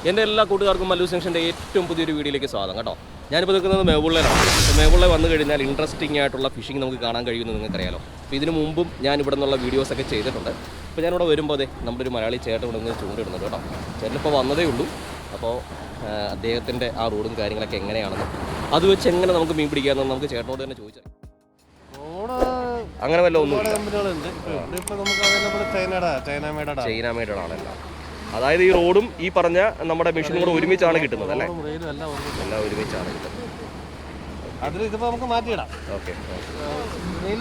എൻ്റെ എല്ലാ കൂട്ടുകാർക്കും മല്ലു ജംഗ്ഷൻ്റെ ഏറ്റവും പുതിയൊരു വീഡിയോയിലേക്ക് സ്വാഗതം കേട്ടോ. ഞാനിപ്പോൾ നിൽക്കുന്നത് മേവുള്ളയിലാണ്. അപ്പോൾ മേവുള്ള വന്നു കഴിഞ്ഞാൽ ഇൻട്രസ്റ്റിംഗ് ആയിട്ടുള്ള ഫിഷിംഗ് നമുക്ക് കാണാൻ കഴിയുമെന്ന് നിങ്ങൾക്കറിയാലോ. അപ്പോൾ ഇതിനു മുമ്പും ഞാൻ ഇവിടെ നിന്നുള്ള വീഡിയോസൊക്കെ ചെയ്തിട്ടുണ്ട്. അപ്പോൾ ഞാനിവിടെ വരുമ്പോൾ അതെ നമ്മുടെ ഒരു മലയാളി ചേട്ടൻ ഇവിടെ നിന്ന് ചൂണ്ടിടുന്നുണ്ട് കേട്ടോ. ചേട്ടനിപ്പോൾ വന്നതേ ഉള്ളൂ. അപ്പോൾ അദ്ദേഹത്തിൻ്റെ ആ റോഡും കാര്യങ്ങളൊക്കെ എങ്ങനെയാണെന്ന് അത് വെച്ച് എങ്ങനെ നമുക്ക് മീൻ പിടിക്കാമെന്ന് നമുക്ക് ചേട്ടനോട് തന്നെ ചോദിച്ചാൽ. അങ്ങനെ വല്ല ഒന്നും ചൈന മേഡാണല്ലോ. അതായത് ഈ റോഡും ഈ പറഞ്ഞ നമ്മുടെ മെഷീനും കൂടെ ഒരുമിച്ചാണ് കിട്ടുന്നത് അല്ലേ? എല്ലാം ഒരുമിച്ചാണ് കിട്ടുന്നത്. അതിലിതിപ്പോൾ നമുക്ക് മാറ്റിയിടാം. ഓക്കെ,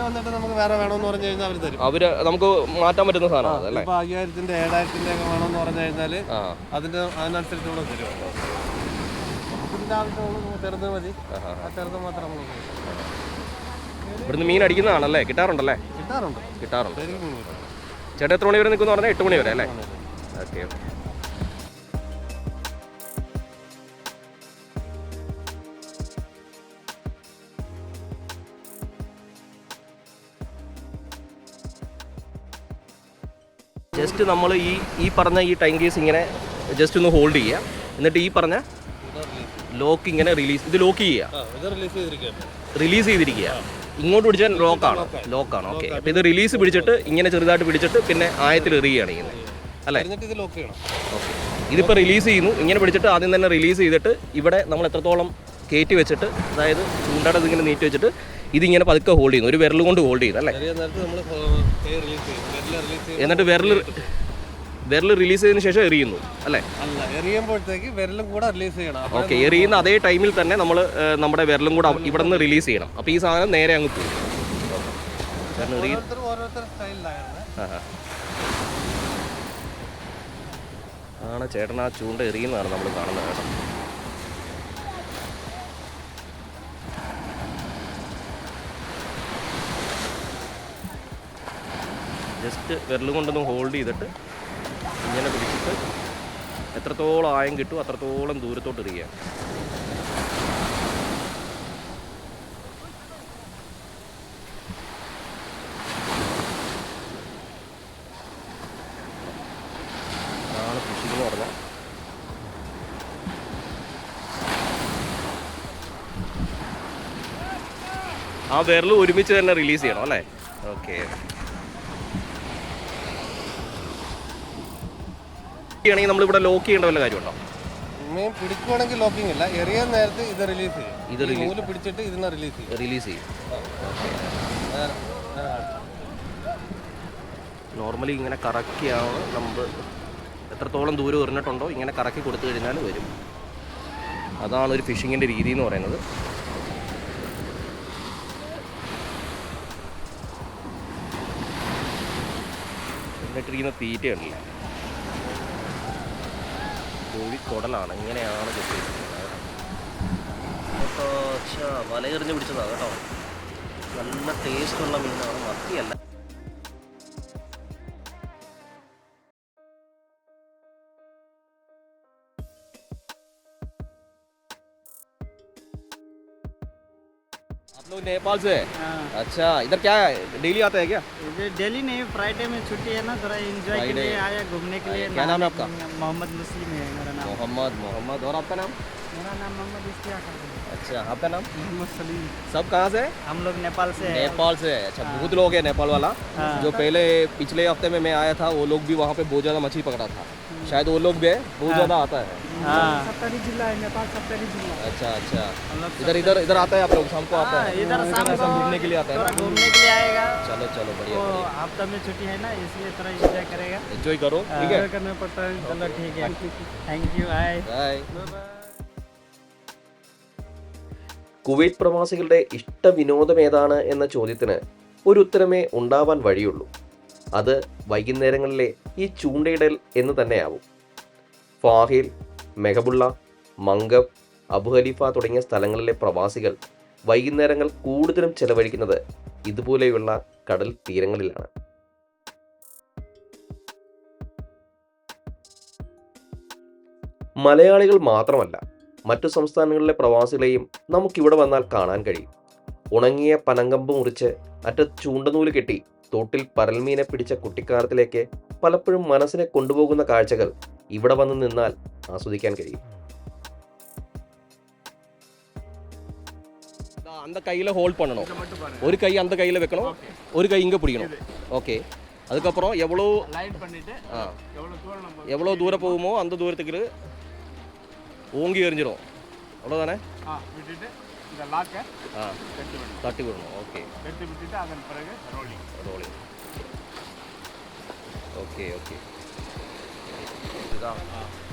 വന്നിട്ട് നമുക്ക് വേറെ വേണമെന്ന് പറഞ്ഞു കഴിഞ്ഞാൽ അവർ തരും. അവര് നമുക്ക് മാറ്റാൻ പറ്റുന്ന സാധനമാണ് അല്ലേ? 5000-ന്റെ 7000-ന്റെ ഒക്കെ വേണമെന്ന് പറഞ്ഞു കഴിഞ്ഞാൽ അതിനനുസരിച്ച് ഇവിടെ തരും. ഇതിൻ്റെ ആവശ്യമുള്ള ചെറുത് മതി, ആ ചെറുത് മാത്രം നമുക്ക് ഇവിടുന്ന് മീൻ അടിക്കുന്നതാണല്ലേ? കിട്ടാറുണ്ടല്ലേ? കിട്ടാറുണ്ട്. ചേട്ടാ എത്ര മണി വരെ നിൽക്കുമെന്ന് പറഞ്ഞാൽ 8 മണി വരെ അല്ലേ? ഓക്കെ. ജസ്റ്റ് നമ്മൾ ഈ പറഞ്ഞ ഈ ടൈം കേസ് ഇങ്ങനെ ജസ്റ്റ് ഒന്ന് ഹോൾഡ് ചെയ്യുക. എന്നിട്ട് ഈ പറഞ്ഞ ലോക്ക് ഇങ്ങനെ ഇത് ലോക്ക് ചെയ്യുക. റിലീസ് ചെയ്തിരിക്കുക. ഇങ്ങോട്ട് പിടിച്ചാൽ ലോക്കാണ്. ഓക്കെ. അപ്പോൾ ഇത് റിലീസ് പിടിച്ചിട്ട് ഇങ്ങനെ ചെറുതായിട്ട് പിടിച്ചിട്ട് പിന്നെ ആയത്തിൽ എറിയുകയാണ് ചെയ്യുന്നത് അല്ലേ? ഓക്കെ. ഇതിപ്പോൾ റിലീസ് ചെയ്യുന്നു. ഇങ്ങനെ പിടിച്ചിട്ട് ആദ്യം തന്നെ റിലീസ് ചെയ്തിട്ട് ഇവിടെ നമ്മൾ എത്രത്തോളം കയറ്റി വെച്ചിട്ട്, അതായത് ചൂണ്ടയുടെ ഇതിങ്ങനെ നീട്ടി വെച്ചിട്ട് ഇതിങ്ങനെ പതുക്കെ ഹോൾഡ് ചെയ്യുന്നു. ഒരു വിരൽ കൊണ്ട് ഹോൾഡ് ചെയ്ത് അല്ലേ? എന്നിട്ട് വിരൽ റിലീസ് ചെയ്തതിന് ശേഷം എറിയുന്നു അല്ലേ? ഓക്കെ. എറിയുന്ന അതേ ടൈമിൽ തന്നെ നമ്മൾ നമ്മുടെ വിരലും കൂടെ ഇവിടെ നിന്ന് റിലീസ് ചെയ്യണം. അപ്പോൾ ഈ സാധനം നേരെ അങ്ങ് പോകും. ആണ് ചേട്ടൻ ആ ചൂണ്ട എറിയുന്നതാണ് നമ്മൾ കാണുന്നത് കേട്ടോ. ജസ്റ്റ് വിരലും കൊണ്ടൊന്ന് ഹോൾഡ് ചെയ്തിട്ട് ഇങ്ങനെ പിടിച്ചിട്ട് എത്രത്തോളം ആയം കിട്ടും അത്രത്തോളം ദൂരത്തോട്ട് എറിയുക. അതാണ് ഫിഷിംഗ് എന്ന് പറഞ്ഞാൽ. ആ വിരൽ ഒരുമിച്ച് തന്നെ റിലീസ് ചെയ്യണം അല്ലേ? ഓക്കെ. ണെങ്കിൽ നമ്മളിവിടെ ലോക്ക് ചെയ്യേണ്ട വല്ല കാര്യമുണ്ടോ? മീൻ പിടിക്കുവാണെങ്കിൽ ലോക്കിംഗ് ഇല്ല. എറിയാൻ നേരത്തെ ഇത് റിലീസ് ചെയ്യും. ഇത് നൂല് പിടിച്ചിട്ട് ഇതിനെ റിലീസ് ചെയ്യും. നോർമലി ഇങ്ങനെ കറക്കിയാണ് നമ്മൾ എത്രത്തോളം ദൂരം എറിഞ്ഞിട്ടുണ്ടോ ഇങ്ങനെ കറക്കി കൊടുത്തു കഴിഞ്ഞാൽ വരും. അതാണ് ഒരു ഫിഷിങ്ങിൻ്റെ രീതി എന്ന് പറയുന്നത്. എന്നിട്ടിരിക്കുന്ന തീറ്റയുണ്ടല്ലേ, കോഴിക്കൊടലാണ്. ഇങ്ങനെയാണ് കിട്ടിയിരിക്കുന്നത്. വലയെറിഞ്ഞ് പിടിച്ചതാണ് കേട്ടോ. നല്ല ടേസ്റ്റുള്ള മീനാണ്, മത്തിയല്ല. आप लोग नेपाल से? अच्छा, इधर क्या है, डेली आता है क्या? डेली नहीं, फ्राइडे में छुट्टी है ना, थोड़ा एंजॉय के लिए आया, घूमने के लिए। क्या नाम है आपका? मोहम्मद मुस्लिम है मेरा नाम। मोहम्मद। और आपका नाम? मेरा नाम मोहम्मद इश्तियाक है। अच्छा, आपका नाम? मोहम्मद सलीम। सब कहाँ से? हम लोग नेपाल से हैं। नेपाल से। अच्छा, बहुत लोग हैं नेपाल वाला। जो पहले पिछले हफ्ते में मैं आया था वो लोग भी वहाँ पे बहुत ज़्यादा मछली पकड़ा था. शायद वो लोग भी है, बहुत ज़्यादा आता है. सप्तरी जिला है, नेपाल सप्तरी जिला। अच्छा. इधर आता है आप लोग? शाम को आता है? इधर शाम को घूमने के लिए आता है? घूमने के लिए आएगा। चलो बढ़िया. हफ्ता में छुट्टी है ना, इसलिए थोड़ा एंजॉय करेगा. एंजॉय करो, ठीक है? करना पड़ता है. चलो ठीक है, थैंक यू. बाय. കുവൈറ്റ് പ്രവാസികളുടെ ഇഷ്ട വിനോദം ഏതാണ് എന്ന ചോദ്യത്തിന് ഒരു ഉത്തരമേ ഉണ്ടാവാൻ വഴിയുള്ളൂ. അത് വൈകുന്നേരങ്ങളിലെ ഈ ചൂണ്ടയിടൽ എന്ന് തന്നെയാവും. ഫാഹിൽ, മെഹബുള്ള, മംഗബ്, അബു ഖലീഫ തുടങ്ങിയ സ്ഥലങ്ങളിലെ പ്രവാസികൾ വൈകുന്നേരങ്ങൾ കൂടുതലും ചെലവഴിക്കുന്നത് ഇതുപോലെയുള്ള കടൽ തീരങ്ങളിലാണ്. മലയാളികൾ മാത്രമല്ല, മറ്റു സംസ്ഥാനങ്ങളിലെ പ്രവാസികളെയും നമുക്കിവിടെ വന്നാൽ കാണാൻ കഴിയും. ഉണങ്ങിയ പനങ്കമ്പ് മുറിച്ച് അറ്റത്ത് ചൂണ്ടനൂല് കെട്ടി തോട്ടിൽ പരൽമീനെ പിടിച്ച കുട്ടിക്കാലത്തിലേക്ക് പലപ്പോഴും മനസ്സിനെ കൊണ്ടുപോകുന്ന കാഴ്ചകൾ ഇവിടെ വന്ന് നിന്നാൽ ആസ്വദിക്കാൻ കഴിയും. அந்த கையில் ஹோல்ட் பண்ணணும். ஒரு கை அந்த கையில் வைக்கணும், ஒரு கை இங்கே பிடிக்கணும். ஓகே, அதுக்கப்புறம் எவ்வளோ தூரம் போகுமோ அந்த தூரத்துக்கு ஓங்கி எறிஞ்சிடும். அவ்வளோதானே? தட்டி விடணும். Okay, rolling. ஓகே ஓகே, இதுதான்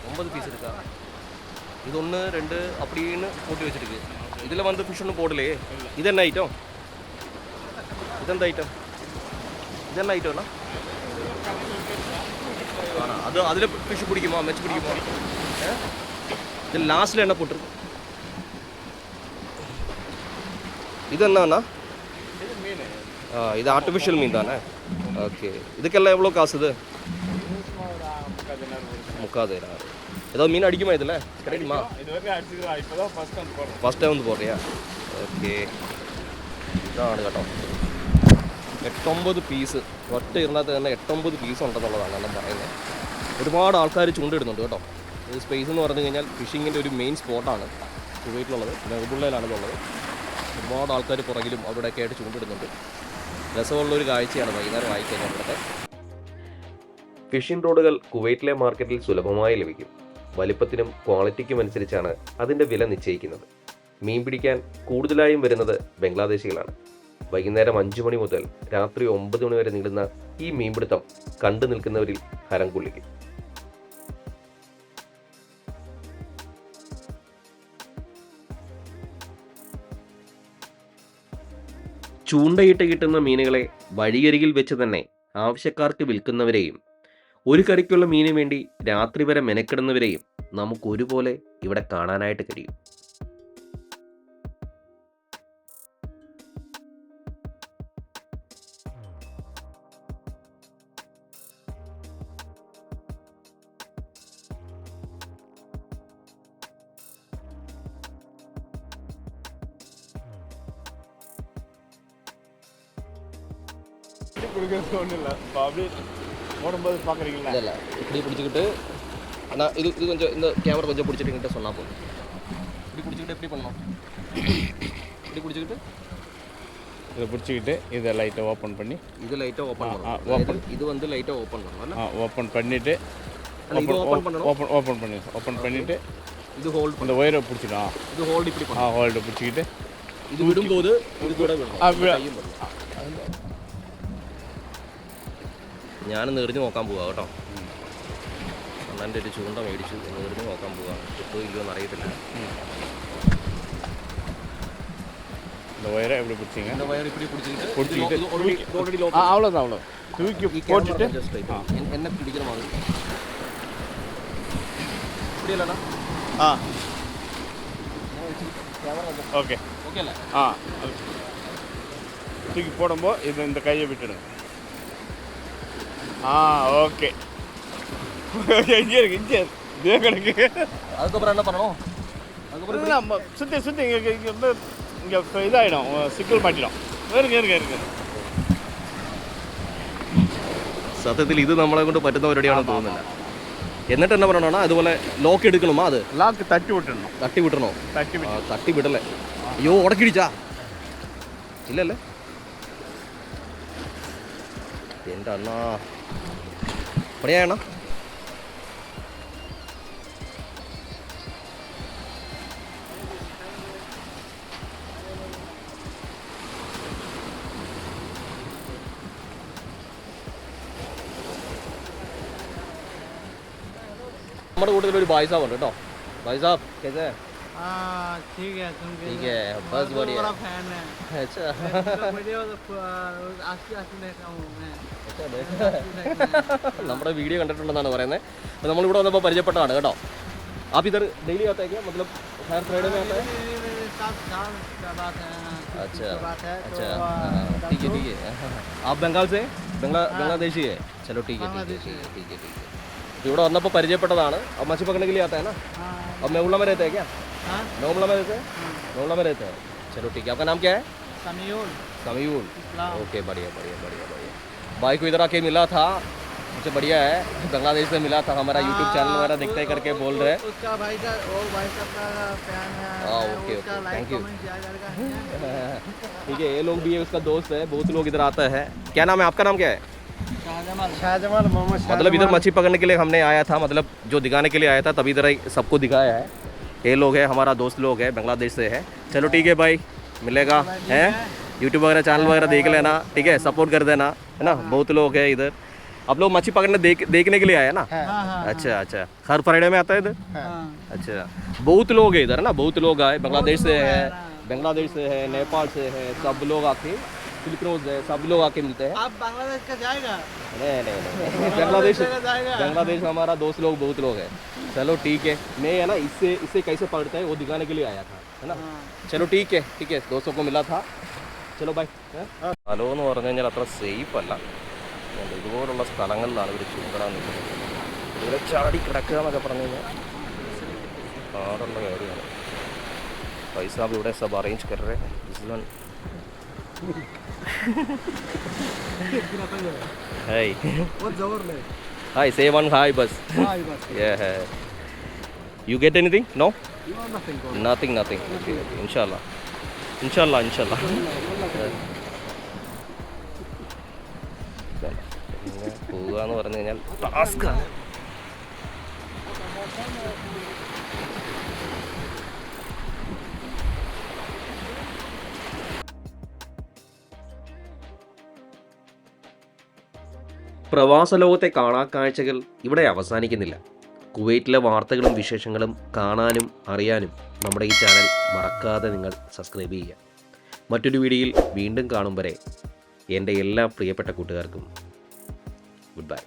9 பீஸ் இருக்கா? இது 1 2 அப்படின்னு போட்டு வச்சுருக்கு. இதில் வந்து ஃபிஷ் ஒன்றும் போடலையே. இது என்ன ஐட்டம்? இதெந்த ஐட்டம்? இது என்ன ஐட்டம்னா? அது அதில் ஃபிஷ் பிடிக்குமா, மெச்சு பிடிக்குமா? இது லாஸ்ட்டில் என்ன போட்டிருக்கு? இது என்னன்னா? இது ஆர்டிஃபிஷியல் மீன் தானே? ஓகே, இதுக்கெல்லாம் எவ்வளோ காசு? இது 30,000. ஏதாவது மீன் அடிக்குமா இதில்? கிடைக்குமா? First time പോറിയാ? ഓക്കെ, ഇതാണ് കേട്ടോ. 8-9 പീസ് ഒറ്റ ഇരുന്നകത്ത് തന്നെ 8-9 പീസ് ഉണ്ടെന്നുള്ളതാണ് ഞാൻ പറയുന്നത്. ഒരുപാട് ആൾക്കാർ ചൂണ്ടിടുന്നുണ്ട് കേട്ടോ. ഈ സ്പേസ് എന്ന് പറഞ്ഞു കഴിഞ്ഞാൽ ഫിഷിങ്ങിൻ്റെ ഒരു മെയിൻ സ്പോട്ടാണ് കുവൈറ്റിലുള്ളത്. മെഹബൂബിലയിലാണെന്നുള്ളത്. ഒരുപാട് ആൾക്കാർ പുറകിലും അവിടെയൊക്കെ ആയിട്ട് ചൂണ്ടിടുന്നുണ്ട്. രസമുള്ളൊരു കാഴ്ചയാണ് വൈകുന്നേരം ആയിക്കഴിഞ്ഞാൽ ഇവിടുത്തെ. ഫിഷിംഗ് റോഡുകൾ കുവൈറ്റിലെ മാർക്കറ്റിൽ സുലഭമായി ലഭിക്കും. വലിപ്പത്തിനും ക്വാളിറ്റിക്കും അനുസരിച്ചാണ് അതിൻ്റെ വില നിശ്ചയിക്കുന്നത്. മീൻ പിടിക്കാൻ കൂടുതലായും വരുന്നത് ബംഗ്ലാദേശികളാണ്. വൈകുന്നേരം 5 മണി മുതൽ രാത്രി 9 മണി വരെ നീളുന്ന ഈ മീൻപിടുത്തം കണ്ടു നിൽക്കുന്നവരിൽ ഹരം കൊള്ളിക്കും. ചൂണ്ടയിട്ട് കിട്ടുന്ന മീനുകളെ വഴിയരികിൽ വെച്ച് തന്നെ ആവശ്യക്കാർക്ക് വിൽക്കുന്നവരെയും ഒരു കറിക്കുള്ള മീനിന് വേണ്ടി രാത്രി വരെ മെനക്കെടുന്നവരെയും നമുക്ക് ഒരുപോലെ ഇവിടെ കാണാനായിട്ട് കഴിയും. இல்ல இப்படி பிடிச்சிக்கிட்டு ஆனால் இது கொஞ்சம் இந்த கேமரா கொஞ்சம் பிடிச்சிட்டு என்கிட்ட சொன்னால் போதும். இப்படி பிடிச்சிக்கிட்டு எப்படி பண்ணணும்? இப்படி பிடிச்சிக்கிட்டு இதை பிடிச்சிக்கிட்டு இதை லைட்டாக ஓப்பன் பண்ணி இது லைட்டாக ஓப்பன் பண்ணணும். இது வந்து லைட்டாக ஓப்பன் பண்ணணும். ஓப்பன் பண்ணிவிட்டு ஓப்பன் பண்ணிவிட்டு இது ஹோல்ட் இந்த ஒயரை பிடிச்சிடும். இது ஹோல்டு இப்படி பண்ணணும். ஹோல்டு பிடிச்சிக்கிட்டு இது விடும்போது இது கூட വിടണം. ഞാനൊന്ന് എറിഞ്ഞ് നോക്കാൻ പോവാ കേട്ടോ. അണ്ണൻ്റെ ഒരു ചൂണ്ട മേടിച്ചു, ഒന്ന് എറിഞ്ഞ് നോക്കാൻ പോവാണ്. കിട്ടുമോ ഇല്ലയോ എന്ന് അറിയത്തില്ല. இந்த ஒயரை எப்படி பிடிச்சிங்க? இந்த ஒயர் இப்படி பிடிச்சிக்கிட்டு ஆல்ரெடி லோக். அவ்வளோதான், அவ்வளோ தூக்கி போட்டுட்டு என்ன பிடிக்கிற மாதிரி இப்படி இல்லைண்ணா? ஓகே ஓகே இல்லை? தூக்கி போடும்போது இது இந்த கையை விட்டுடுங்க. ஓகே இங்கே இருக்கு இதே கிடக்கு. அதுக்கப்புறம் என்ன பண்ணணும்? அதுக்கப்புறம் நம்ம சுற்றி இங்கே வந்து இங்கே இதாகிடும், சிக்கல் மாட்டிடும். இருங்க സത്യത്തിൽ ഇത് നമ്മളെ കൊണ്ട് പറ്റുന്ന പരിപാടിയാണെന്ന് തോന്നുന്നില്ല. എന്നിട്ട് എന്നാ പറയണോ? അതുപോലെ ലോക്ക് എടുക്കണമോ? അത് லாக்கு தட்டி விட்டுடணும். തട്ടി വിട്ടണോ? തട്ടി വിടല്ലേ? അയ്യോ, ഉടക്കിടിച്ചാ ഇല്ലല്ലേ? എൻ്റെ അണ്ണാ പണിയാണ. നമ്മുടെ കൂട്ടത്തിൽ ഒരു ഭായ് സാബ് ഉണ്ട് കേട്ടോ. ഭായ് സാബ് कैसे हैं? ठीक है, तुम ठीक है, बस बढ़िया. बड़ा फैन है. अच्छा वीडियो आस्ते देखता हूँ मैं. നമ്മുടെ വീഡിയോ കണ്ടിട്ടുണ്ടെന്നാണ് പറയുന്നത്. അപ്പോൾ നമ്മളിവിടെ വന്നപ്പോൾ പരിചയപ്പെട്ടതാണ് കേട്ടോ. आप इधर डेली आता है क्या? मतलब हर फ्राइडे में आता है? अच्छा अच्छा, ठीक है. आप बंगाल से? बांग्लादेशी है? चलो ठीक है. ഇവിടെ വന്നപ്പോൾ പരിചയപ്പെട്ടതാണ്. अब मछली पकड़ने के लिए आता है ना? अब मेहुला में रहते हैं क्या? मेहुला में रहते हैं? मेहुला में रहते हैं. चलो ठीक है. आपका नाम क्या है? समीउल. ओके, बढ़िया. भाई को इधर आके मिला था अच्छा बढ़िया है, बांग्लादेश से मिला था, हमारा यूट्यूब चैनल वगैरह देखते करके बोल रहे हैं। उसका भाई का वो भाई साहब का फैन है। हाँ, ओके, उसका okay, like thank you. Comment किया जाएगा। ठीक है, ये लोग भी है, उसका दोस्त है, बहुत लोग इधर आता है। क्या नाम है आपका, नाम क्या है? शाहजमाल मोहम्मद मतलब इधर मच्छी पकड़ने के लिए हमने आया था, मतलब जो दिखाने के लिए आया था, तभी इधर सबको दिखाया है। ये लोग है, हमारा दोस्त लोग है, बांग्लादेश से है। चलो ठीक है भाई, मिलेगा है, यूट्यूब वगैरह चैनल वगैरह देख लेना, ठीक है, सपोर्ट कर देना, है ना। बहुत लोग है इधर। आप लोग मच्छी पकड़ने देखने के लिए आए हैं ना? अच्छा अच्छा, हर फ्राइडे में आता है इधर? अच्छा, बहुत लोग है इधर ना, बहुत लोग आए, बांग्लादेश से है, नेपाल से है, सब लोग आके, फिलिपींस है, सब लोग आके मिलते हैं। आप बांग्लादेश का जाएगा? नहीं, बांग्लादेश में हमारा दोस्त लोग बहुत लोग हैं। चलो ठीक है, मैं है ना इससे कैसे पकड़ता है वो दिखाने के लिए आया था, है ना। चलो ठीक है, दोस्तों को मिला था। चलो ബൈ. സ്ഥലം എന്ന് പറഞ്ഞു കഴിഞ്ഞാൽ അത്ര സേഫ് അല്ല, ഇതുപോലുള്ള സ്ഥലങ്ങളിലാണ് ഇവർ ചൂടാൻ നിൽക്കുന്നത്. ഇവിടെ ചാടി കിടക്കുക എന്നൊക്കെ പറഞ്ഞു കഴിഞ്ഞാൽ പാടുള്ള കാര്യമാണ്. പൈസ ഇവിടെ സബ് അറേഞ്ച് कर रहे हैं. Hey. What's our name? Hi, say one hi bus. Hi, bus. Yeah. You get anything? No? No, nothing. Nothing. Okay. Inshallah. പോകാന്ന് പറഞ്ഞു കഴിഞ്ഞാൽ ടാസ്ക്കാണ്. പ്രവാസ ലോകത്തെ കാണാക്കാഴ്ചകൾ ഇവിടെ അവസാനിക്കുന്നില്ല. കുവൈറ്റിലെ വാർത്തകളും വിശേഷങ്ങളും കാണാനും അറിയാനും നമ്മുടെ ഈ ചാനൽ മറക്കാതെ നിങ്ങൾ സബ്സ്ക്രൈബ് ചെയ്യുക. മറ്റൊരു വീഡിയോയിൽ വീണ്ടും കാണും വരെ എൻ്റെ എല്ലാ പ്രിയപ്പെട്ട കൂട്ടുകാർക്കും ഗുഡ് ബൈ.